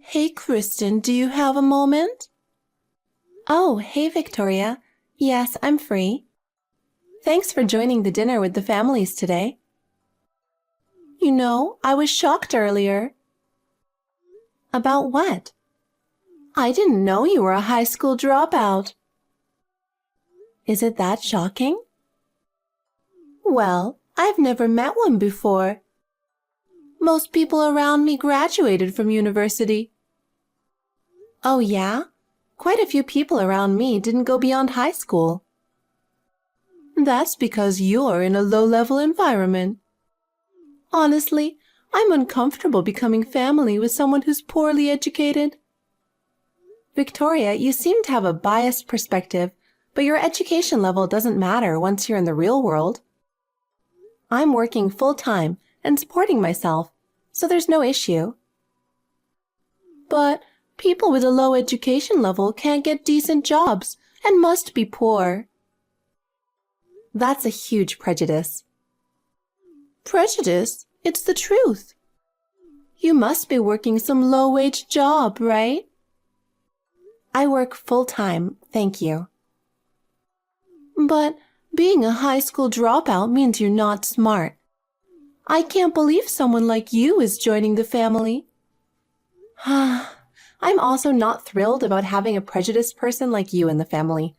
Hey, Kristen, do you have a moment? Oh, hey, Victoria. Yes, I'm free. Thanks for joining the dinner with the families today. You know, I was shocked earlier. About what? I didn't know you were a high school dropout. Is it that shocking? Well, I've never met one before. Most people around me graduated from university. Oh, yeah? Quite a few people around me didn't go beyond high school. That's because you're in a low-level environment. Honestly, I'm uncomfortable becoming family with someone who's poorly educated. Victoria, you seem to have a biased perspective, but your education level doesn't matter once you're in the real world. I'm working full-time and supporting myself, so there's no issue. But people with a low education level can't get decent jobs and must be poor. That's a huge prejudice. Prejudice? It's the truth. You must be working some low-wage job, right? I work full-time, thank you. But being a high school dropout means you're not smart. I can't believe someone like you is joining the family. I'm also not thrilled about having a prejudiced person like you in the family.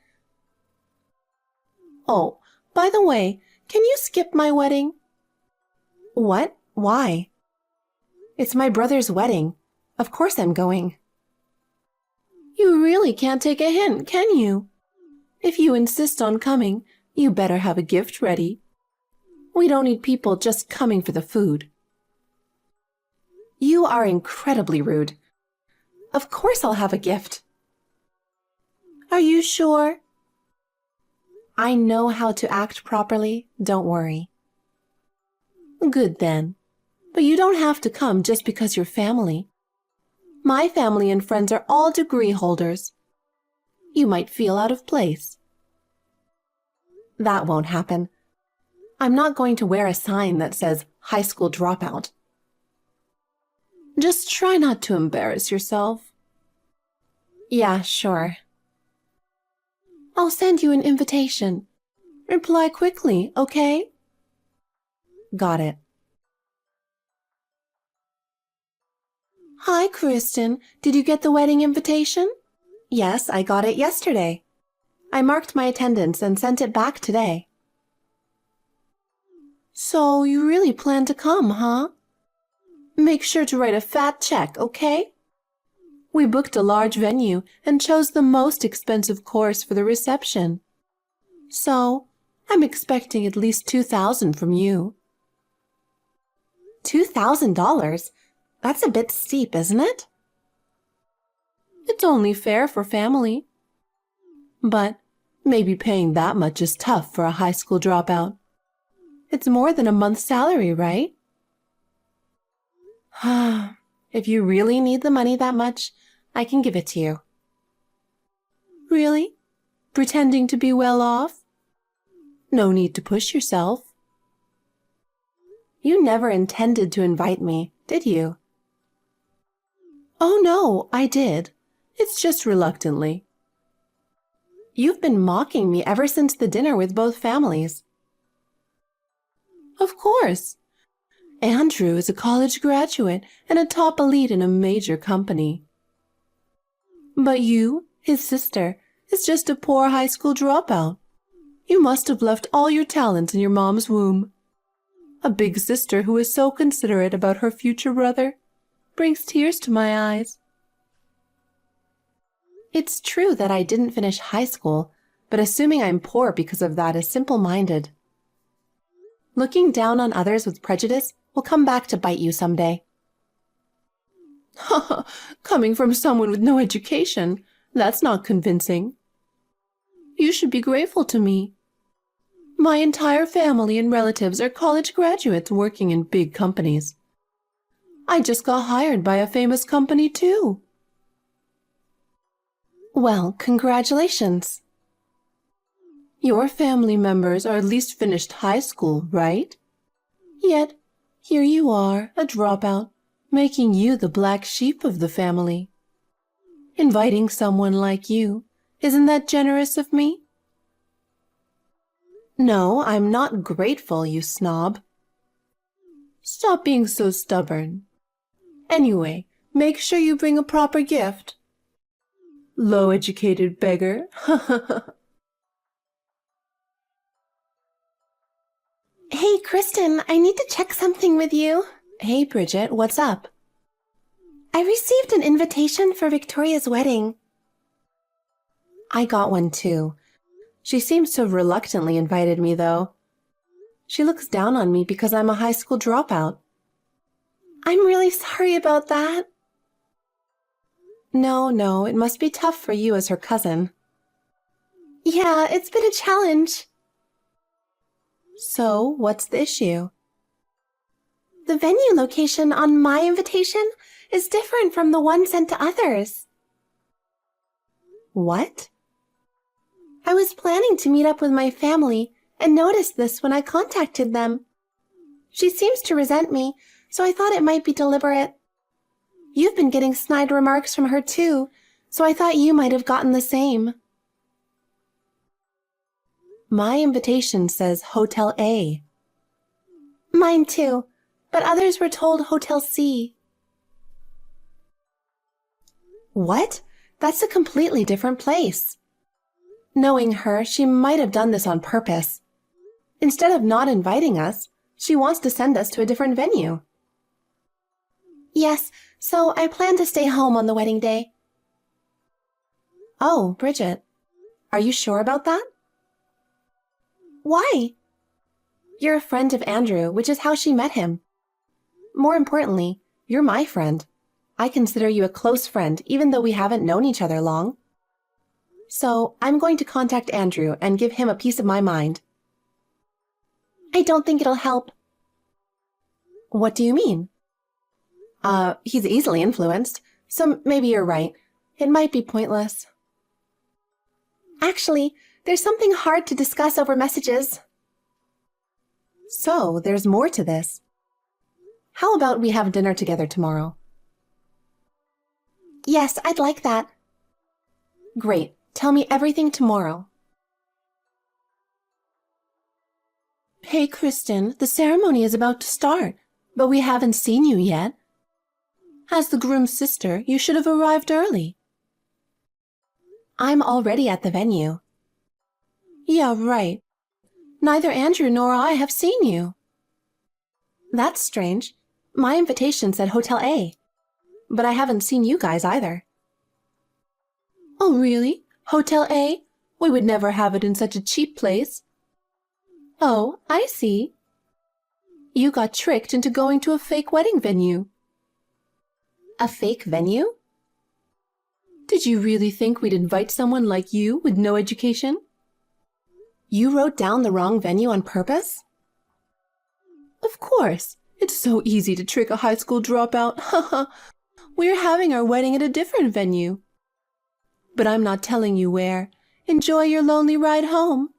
Oh, by the way, can you skip my wedding? What? Why? It's my brother's wedding. Of course I'm going. You really can't take a hint, can you? If you insist on coming, you better have a gift ready. We don't need people just coming for the food. You are incredibly rude. Of course I'll have a gift. Are you sure? I know how to act properly, don't worry. Good then. But you don't have to come just because you're family. My family and friends are all degree holders. You might feel out of place. That won't happen. I'm not going to wear a sign that says high school dropout. Just try not to embarrass yourself. Yeah, sure. I'll send you an invitation. Reply quickly, okay? Got it. Hi, Kristen. Did you get the wedding invitation? Yes, I got it yesterday. I marked my attendance and sent it back today. So you really plan to come, huh? Make sure to write a fat check, okay? We booked a large venue and chose the most expensive course for the reception. So, I'm expecting at least $2,000 from you. $2,000? That's a bit steep, isn't it? It's only fair for family. But maybe paying that much is tough for a high school dropout. It's more than a month's salary, right? If you really need the money that much, I can give it to you. Really? Pretending to be well off? No need to push yourself. You never intended to invite me, did you? Oh no, I did. It's just reluctantly. You've been mocking me ever since the dinner with both families. Of course. Andrew is a college graduate and a top elite in a major company. But you, his sister, is just a poor high school dropout. You must have left all your talents in your mom's womb. A big sister who is so considerate about her future brother brings tears to my eyes. It's true that I didn't finish high school, but assuming I'm poor because of that is simple-minded. Looking down on others with prejudice will come back to bite you someday. Coming from someone with no education, that's not convincing. You should be grateful to me. My entire family and relatives are college graduates working in big companies. I just got hired by a famous company, too. Well, congratulations. Your family members are at least finished high school, right? Yet, here you are, a dropout, making you the black sheep of the family. Inviting someone like you, isn't that generous of me? No, I'm not grateful, you snob. Stop being so stubborn. Anyway, make sure you bring a proper gift. Low-educated beggar. Hey, Kristen, I need to check something with you. Hey, Bridget, what's up? I received an invitation for Victoria's wedding. I got one too. She seems to have reluctantly invited me, though. She looks down on me because I'm a high school dropout. I'm really sorry about that. No, it must be tough for you as her cousin. Yeah, it's been a challenge. So, what's the issue? The venue location on my invitation is different from the one sent to others. What? I was planning to meet up with my family and noticed this when I contacted them. She seems to resent me, so I thought it might be deliberate. You've been getting snide remarks from her too, so I thought you might have gotten the same. My invitation says Hotel A. Mine too, but others were told Hotel C. What? That's a completely different place. Knowing her, she might have done this on purpose. Instead of not inviting us, she wants to send us to a different venue. Yes, so I plan to stay home on the wedding day. Oh, Bridget, are you sure about that? Why? You're a friend of Andrew, which is how she met him. More importantly, you're my friend. I consider you a close friend, even though we haven't known each other long. So, I'm going to contact Andrew and give him a piece of my mind. I don't think it'll help. What do you mean? He's easily influenced, so maybe you're right. It might be pointless. Actually, there's something hard to discuss over messages. So, there's more to this. How about we have dinner together tomorrow? Yes, I'd like that. Great. Tell me everything tomorrow. Hey, Kristen, the ceremony is about to start, but we haven't seen you yet. As the groom's sister, you should have arrived early. I'm already at the venue. Yeah, right. Neither Andrew nor I have seen you. That's strange. My invitation said Hotel A, but I haven't seen you guys either. Oh, really? Hotel A? We would never have it in such a cheap place. Oh, I see. You got tricked into going to a fake wedding venue. A fake venue? Did you really think we'd invite someone like you with no education? You wrote down the wrong venue on purpose? Of course. It's so easy to trick a high school dropout. Haha. We're having our wedding at a different venue. But I'm not telling you where. Enjoy your lonely ride home.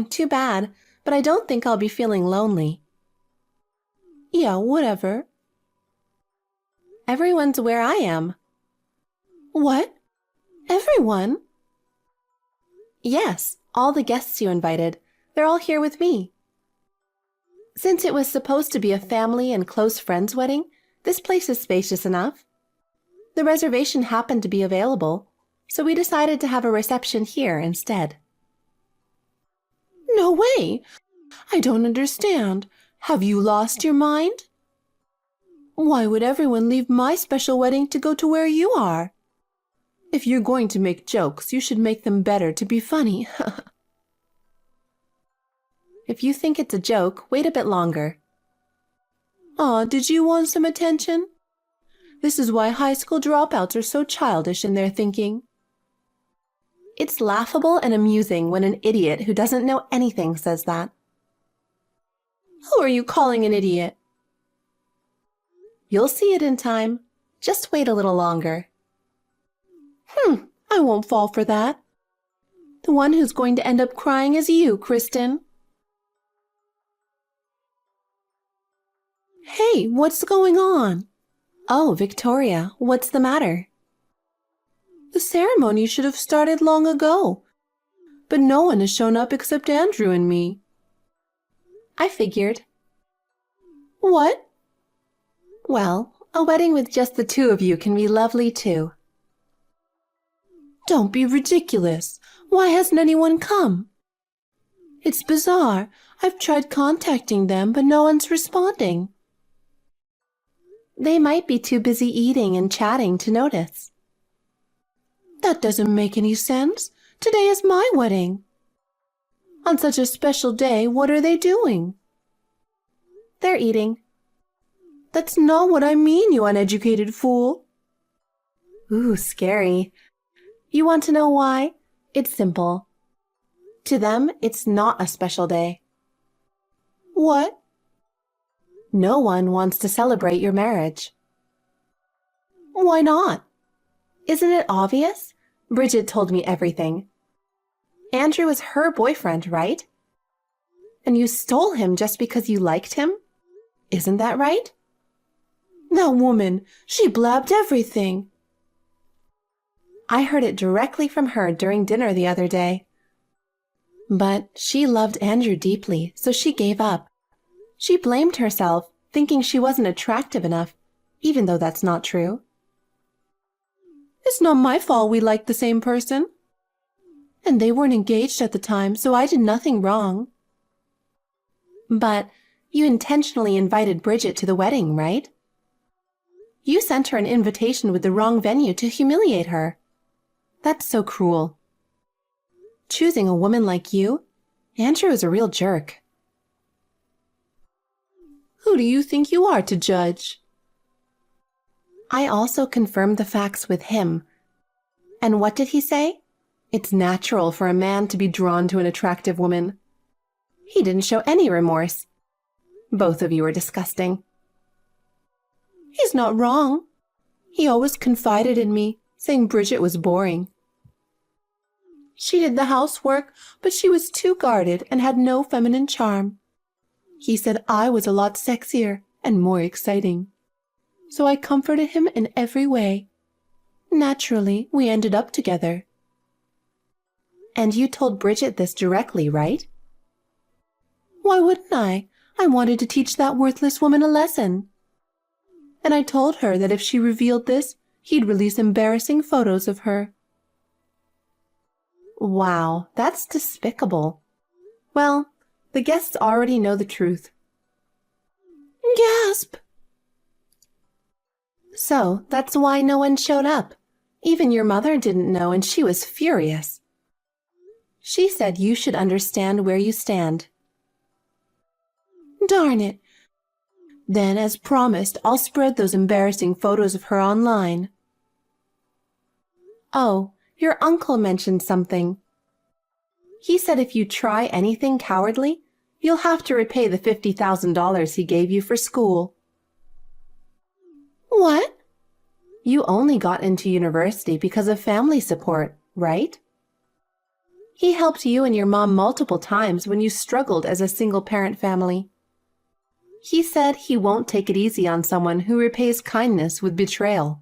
Too bad, but I don't think I'll be feeling lonely. Yeah, whatever. Everyone's where I am. What? Everyone? Yes, all the guests you invited. They're all here with me. Since it was supposed to be a family and close friends wedding, this place is spacious enough. The reservation happened to be available, so we decided to have a reception here instead. No way! I don't understand. Have you lost your mind? Why would everyone leave my special wedding to go to where you are? If you're going to make jokes, you should make them better to be funny. If you think it's a joke, wait a bit longer. Aw, did you want some attention? This is why high school dropouts are so childish in their thinking. It's laughable and amusing when an idiot who doesn't know anything says that. Who are you calling an idiot? You'll see it in time. Just wait a little longer. I won't fall for that. The one who's going to end up crying is you, Kristen. Hey, what's going on? Oh, Victoria, what's the matter? The ceremony should have started long ago, but no one has shown up except Andrew and me. I figured. What? Well, a wedding with just the two of you can be lovely too. Don't be ridiculous. Why hasn't anyone come? It's bizarre. I've tried contacting them, but no one's responding. They might be too busy eating and chatting to notice. That doesn't make any sense. Today is my wedding. On such a special day, what are they doing? They're eating. That's not what I mean, you uneducated fool. Ooh, scary. You want to know why? It's simple. To them, it's not a special day. What? No one wants to celebrate your marriage. Why not? Isn't it obvious? Bridget told me everything. Andrew is her boyfriend, right? And you stole him just because you liked him? Isn't that right? That woman, she blabbed everything. I heard it directly from her during dinner the other day. But she loved Andrew deeply, so she gave up. She blamed herself, thinking she wasn't attractive enough, even though that's not true. It's not my fault we liked the same person. And they weren't engaged at the time, so I did nothing wrong. But you intentionally invited Bridget to the wedding, right? You sent her an invitation with the wrong venue to humiliate her. That's so cruel. Choosing a woman like you, Andrew is a real jerk. Who do you think you are to judge? I also confirmed the facts with him. And what did he say? It's natural for a man to be drawn to an attractive woman. He didn't show any remorse. Both of you are disgusting. He's not wrong. He always confided in me, saying Bridget was boring. She did the housework, but she was too guarded and had no feminine charm. He said I was a lot sexier and more exciting. So I comforted him in every way. Naturally, we ended up together. And you told Bridget this directly, right? Why wouldn't I? I wanted to teach that worthless woman a lesson. And I told her that if she revealed this, he'd release embarrassing photos of her. Wow, that's despicable. Well, the guests already know the truth. Gasp! So, that's why no one showed up. Even your mother didn't know, and she was furious. She said you should understand where you stand. Darn it. Then, as promised, I'll spread those embarrassing photos of her online. Oh, your uncle mentioned something. He said if you try anything cowardly, you'll have to repay the $50,000 he gave you for school. What? You only got into university because of family support, right? He helped you and your mom multiple times when you struggled as a single-parent family. He said he won't take it easy on someone who repays kindness with betrayal.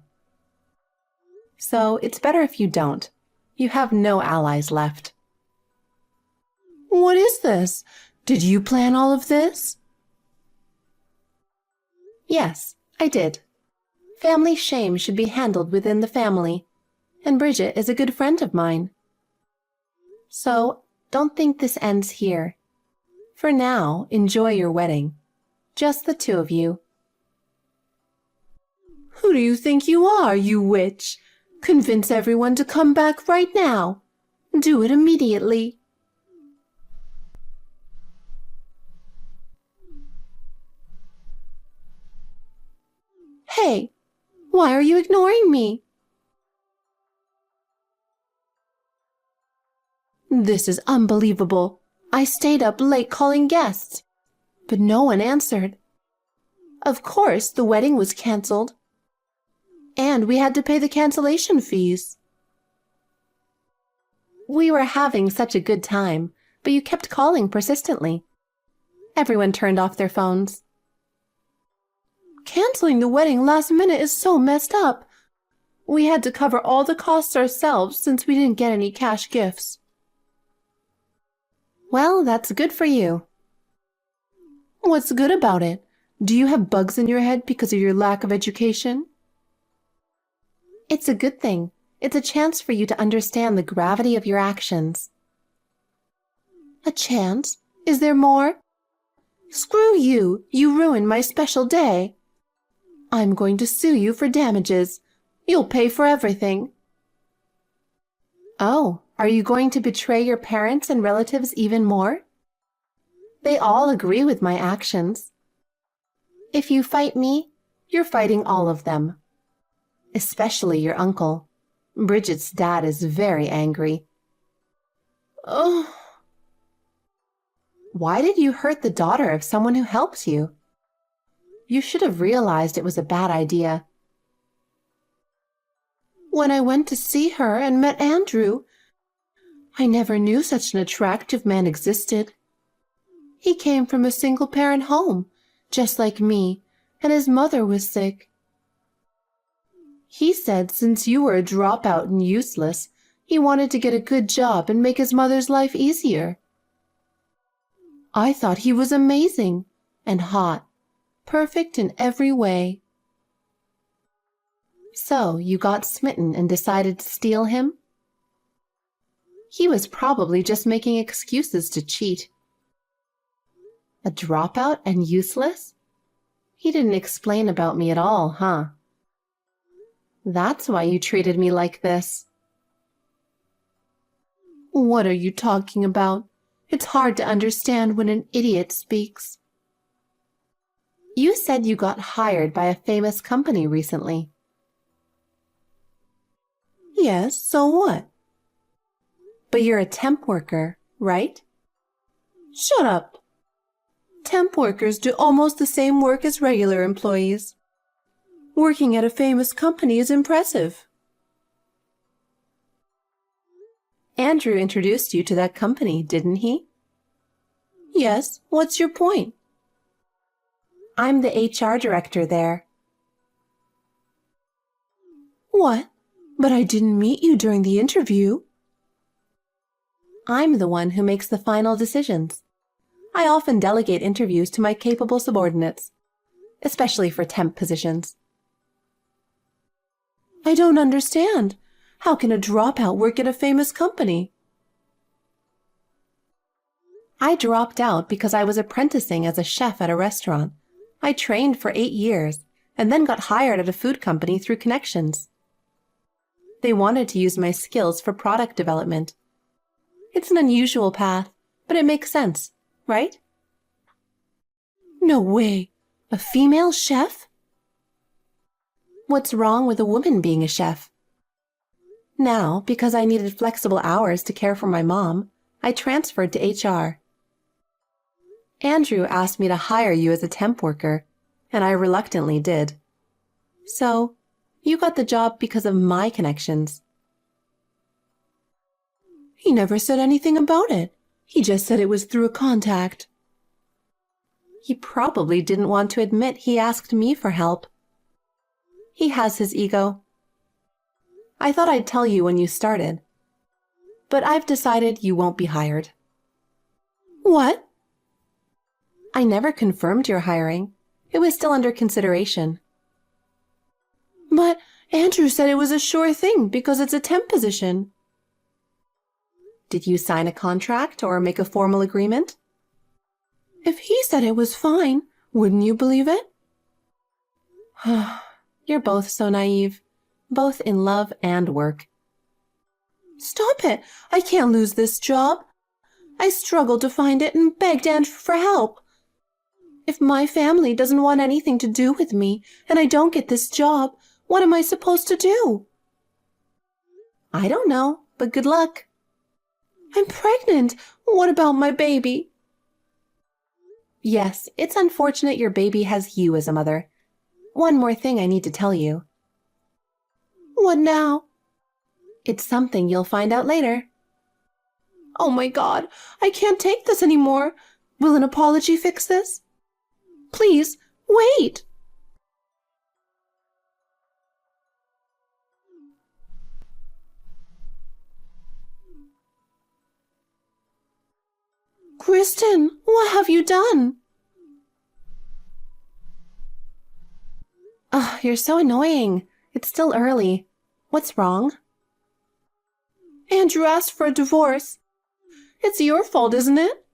So it's better if you don't. You have no allies left. What is this? Did you plan all of this? Yes, I did. Family shame should be handled within the family, and Bridget is a good friend of mine. So, don't think this ends here. For now, enjoy your wedding. Just the two of you. Who do you think you are, you witch? Convince everyone to come back right now. Do it immediately. Hey, why are you ignoring me? This is unbelievable. I stayed up late calling guests, but no one answered. Of course, the wedding was canceled. And we had to pay the cancellation fees. We were having such a good time, but you kept calling persistently. Everyone turned off their phones. Canceling the wedding last minute is so messed up. We had to cover all the costs ourselves since we didn't get any cash gifts. Well, that's good for you. What's good about it? Do you have bugs in your head because of your lack of education? It's a good thing. It's a chance for you to understand the gravity of your actions. A chance? Is there more? Screw you! You ruined my special day. I'm going to sue you for damages. You'll pay for everything. Oh, are you going to betray your parents and relatives even more? They all agree with my actions. If you fight me, you're fighting all of them. Especially your uncle. Bridget's dad is very angry. Oh. Why did you hurt the daughter of someone who helps you? You should have realized it was a bad idea. When I went to see her and met Andrew, I never knew such an attractive man existed. He came from a single-parent home, just like me, and his mother was sick. He said since you were a dropout and useless, he wanted to get a good job and make his mother's life easier. I thought he was amazing and hot, perfect in every way. So you got smitten and decided to steal him? He was probably just making excuses to cheat. A dropout and useless? He didn't explain about me at all, huh? That's why you treated me like this. What are you talking about? It's hard to understand when an idiot speaks. You said you got hired by a famous company recently. Yes, so what? But you're a temp worker, right? Shut up. Temp workers do almost the same work as regular employees. Working at a famous company is impressive. Andrew introduced you to that company, didn't he? Yes, what's your point? I'm the HR director there. What? But I didn't meet you during the interview. I'm the one who makes the final decisions. I often delegate interviews to my capable subordinates, especially for temp positions. I don't understand. How can a dropout work at a famous company? I dropped out because I was apprenticing as a chef at a restaurant. I trained for 8 years and then got hired at a food company through connections. They wanted to use my skills for product development. It's an unusual path, but it makes sense, right? No way! A female chef? What's wrong with a woman being a chef? Now, because I needed flexible hours to care for my mom, I transferred to HR. Andrew asked me to hire you as a temp worker, and I reluctantly did. So, you got the job because of my connections. He never said anything about it. He just said it was through a contact. He probably didn't want to admit he asked me for help. He has his ego. I thought I'd tell you when you started, but I've decided you won't be hired. What? I never confirmed your hiring. It was still under consideration. But Andrew said it was a sure thing because it's a temp position. Did you sign a contract or make a formal agreement? If he said it was fine, wouldn't you believe it? You're both so naive, both in love and work. Stop it! I can't lose this job. I struggled to find it and begged Andrew for help. If my family doesn't want anything to do with me and I don't get this job, what am I supposed to do? I don't know, but good luck. I'm pregnant. What about my baby? Yes, it's unfortunate your baby has you as a mother. One more thing I need to tell you. What now? It's something you'll find out later. Oh my God, I can't take this anymore. Will an apology fix this? Please, wait! Kristen, what have you done? Ugh, you're so annoying. It's still early. What's wrong? Andrew asked for a divorce. It's your fault, isn't it?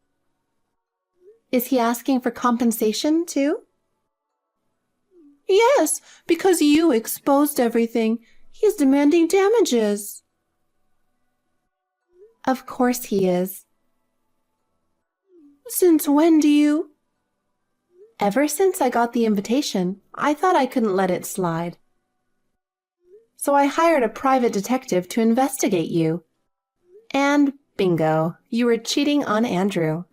Is he asking for compensation, too? Yes, because you exposed everything. He's demanding damages. Of course he is. Since when do you? Ever since I got the invitation, I thought I couldn't let it slide. So I hired a private detective to investigate you. And bingo, you were cheating on Andrew.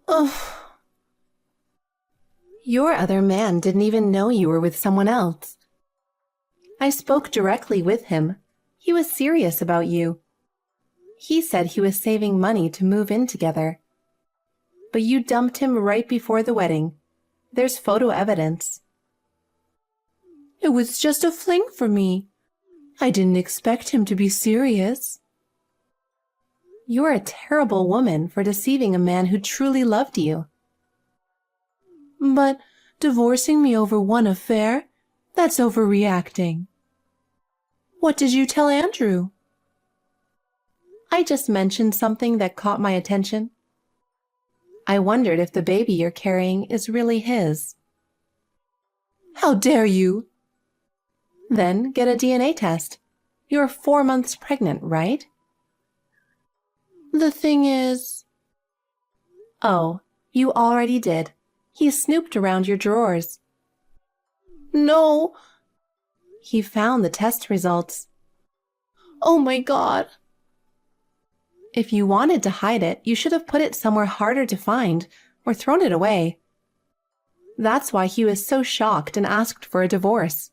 Ugh. Your other man didn't even know you were with someone else. I spoke directly with him. He was serious about you. He said he was saving money to move in together. But you dumped him right before the wedding. There's photo evidence. It was just a fling for me. I didn't expect him to be serious. You're a terrible woman for deceiving a man who truly loved you. But divorcing me over one affair? That's overreacting. What did you tell Andrew? I just mentioned something that caught my attention. I wondered if the baby you're carrying is really his. How dare you? Then get a DNA test. You're 4 months pregnant, right? The thing is... Oh, you already did. He snooped around your drawers. No. He found the test results. Oh my God. If you wanted to hide it, you should have put it somewhere harder to find or thrown it away. That's why he was so shocked and asked for a divorce.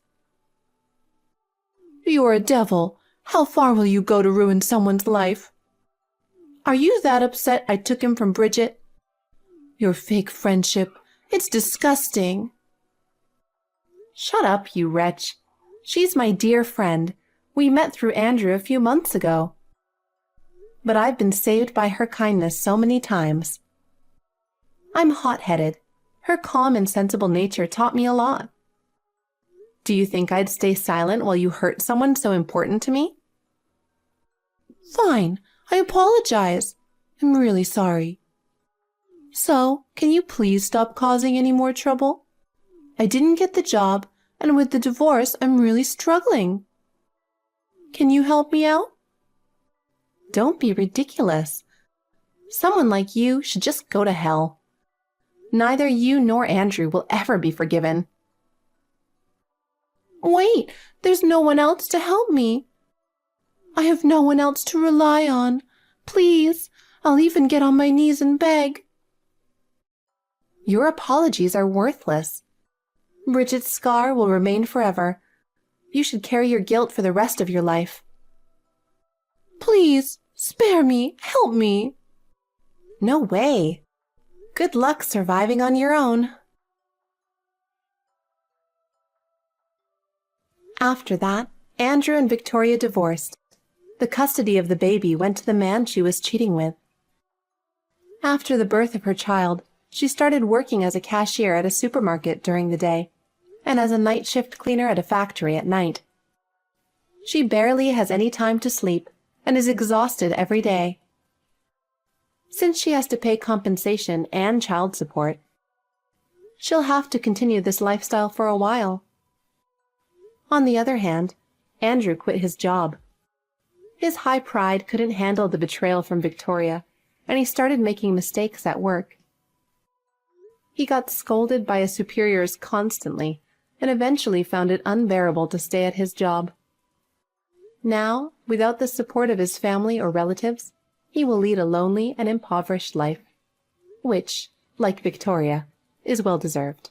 You're a devil. How far will you go to ruin someone's life? Are you that upset I took him from Bridget? Your fake friendship. It's disgusting. Shut up, you wretch. She's my dear friend. We met through Andrew a few months ago. But I've been saved by her kindness so many times. I'm hot-headed. Her calm and sensible nature taught me a lot. Do you think I'd stay silent while you hurt someone so important to me? Fine. I apologize. I'm really sorry. So, can you please stop causing any more trouble? I didn't get the job, and with the divorce, I'm really struggling. Can you help me out? Don't be ridiculous. Someone like you should just go to hell. Neither you nor Andrew will ever be forgiven. Wait, there's no one else to help me. I have no one else to rely on. Please, I'll even get on my knees and beg. Your apologies are worthless. Bridget's scar will remain forever. You should carry your guilt for the rest of your life. Please, spare me, help me. No way. Good luck surviving on your own. After that, Andrew and Victoria divorced. The custody of the baby went to the man she was cheating with. After the birth of her child, she started working as a cashier at a supermarket during the day, and as a night shift cleaner at a factory at night. She barely has any time to sleep and is exhausted every day. Since she has to pay compensation and child support, she'll have to continue this lifestyle for a while. On the other hand, Andrew quit his job. His high pride couldn't handle the betrayal from Victoria, and he started making mistakes at work. He got scolded by his superiors constantly, and eventually found it unbearable to stay at his job. Now, without the support of his family or relatives, he will lead a lonely and impoverished life, which, like Victoria, is well deserved.